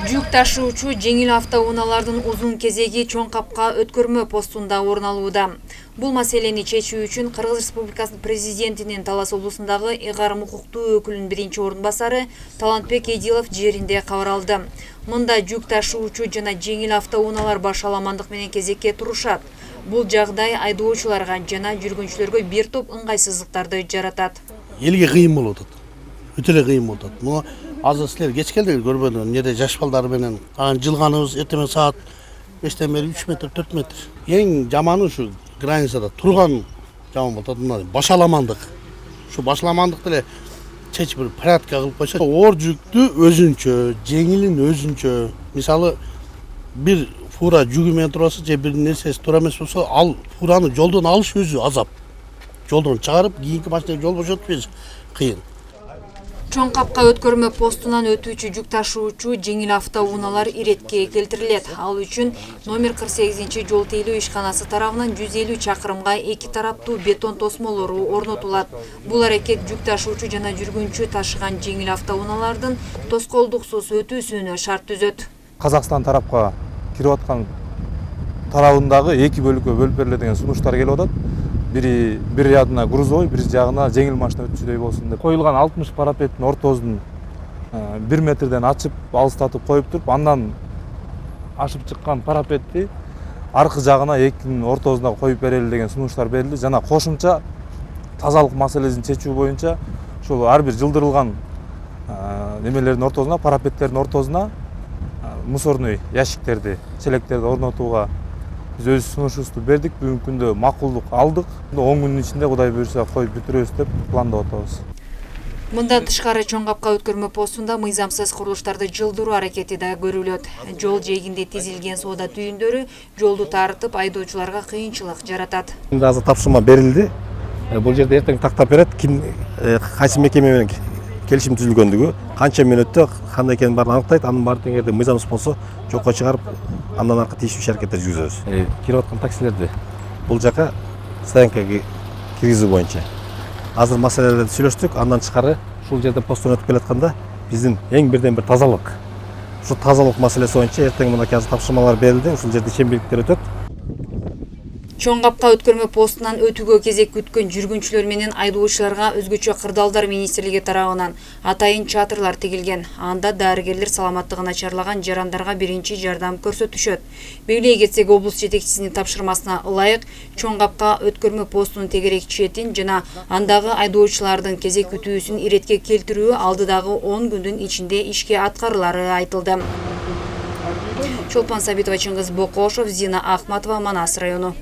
Жүк ташуучу жеңил автоунаалардын узун кезеги чоң капка өткөрмө постунда орун алууда. Бул маселени чечүү үчүн Кыргыз Республикасынын президентинин Талас облусундагы ыйгарым укуктуу өкүлүнүн биринчи орун басары Талантбек Эдилов жеринде кабар алды. Мында жүк ташуучу жана жеңил автоунаалар башаламандык менен кезекке турушат. Бул жагдай айдоочуларга жана жүргүнчүлөргө бир топ ыңгайсыздыктарды жаратат. Элге кыйын болуп атат. Өтө эле кыйын болуп атат. Муну азыр силер кеч келдиңер көрбөдүңөр. Эмнеде жаш балдар менен жылганыбыз эртең саат 5тен бери 3 метр, 4 метр. Эң жаманы ушу границада турган жаман болуп атат. Мына башаламандык. Ушу башаламандыкты эле чечип бир порядка кылып койсо, оор жүктү өзүнчө, жеңилин өзүнчө. Мисалы бир фура жүгү менен турасы же бир нерсеси туура эмес болсо, ал фураны жолдон алыш өзү азап. Жолдон чыгарып, кийинки машинага жол бошотуп кыйын. Чоң капка өткөрмө постунан өтүүчү жүк ташуучу жеңил автоунаалар иретке келтирилет. Ал үчүн номер 48 жол тейлөө ишканасы тарабынан 150 чакырымга эки тараптуу бетон тосмолору орнотулат. Бул аракет жүк ташуучу жана жүргүнчү ташыган жеңил автоунаалардын тоскоолдуксуз өтүүсүнө шарт түзөт. Казакстан тарапка кирип аткан тарабындагы эки бөлүккө бөлүп бериле деген сунуштар келип атат. Бир жагына грузовой, бир жагына жеңил машина өтүүчүдөй болсун деп. Коюлган 60 парапеттин ортосун 1 метрден ачып, алыстатып коюп туруп, андан ашып чыккан парапетти аркы жагына экинин ортосуна коюп берели деген сунуштар берилди. Жана кошумча тазалык маселесин чечүү боюнча ушул ар бир жылдырылган немелердин ортосуна, парапеттердин ортосуна мусорный ящиктерди, челектерди орнотууга biz өз сунушубузду бердик. Бүгүнкү күндө макулдук алдык. 10 күндүн ичинде Кудай буйрса коюп бүтүрөбүз деп пландап атабыз. Мындан тышкары чоң капка өткөрмө постунда мыйзамсыз курулуштарды жылдыруу аракети да көрүлөт. Жол жээгинде тизилген соода түйүндөрү жолду тартып, айдоочуларга кыйынчылык жаратат. Азыр тапшырма берилди. Бул жерде эртең тактап берет, ким кайсы мекеме менен келишим түзүлгөндүгү, канча мүнөттө кандай экенин баарын аныктайт. Анын баары эгерде мыйзамсыз болсо, жокко чыгарып, андан аркы тийиштүү иш-аракеттер жүргүзөбүз. Кирип аткан таксилерди бул жака стоянкага киргизүү боюнча азыр маселелерди сүйлөштүк. Андан тышкары ушул жерде посттон өтүп келатканда биздин эң бирден бир тазалык. Ушу тазалык маселеси боюнча эртең мына азыр тапшырмалар берилди. Ушул жерде ишембирликтер өтөт. Чоң капка өткөрмө постунан өтүүгө кезек күткөн жүргүнчүлөр менен айдоочуларга өзгөчө кырдаалдар министрлиги тарабынан атайын чатырлар тигилген. Анда дарыгерлер саламаттыгын начарлаган жарандарга биринчи жардам көрсөтүшөт. Белгилей кетсек, облус жетекчисинин тапшырмасына ылайык чоң капка өткөрмө постунун тегерек четин жана андагы айдоочулардын кезек күтүүсүн иретке келтирүү алдыдагы 10 күндүн ичинде ишке аткарылары айтылды. Чолпан Сабитова, Чыңгыз Бокошов, Зина Ахматова, Манас району.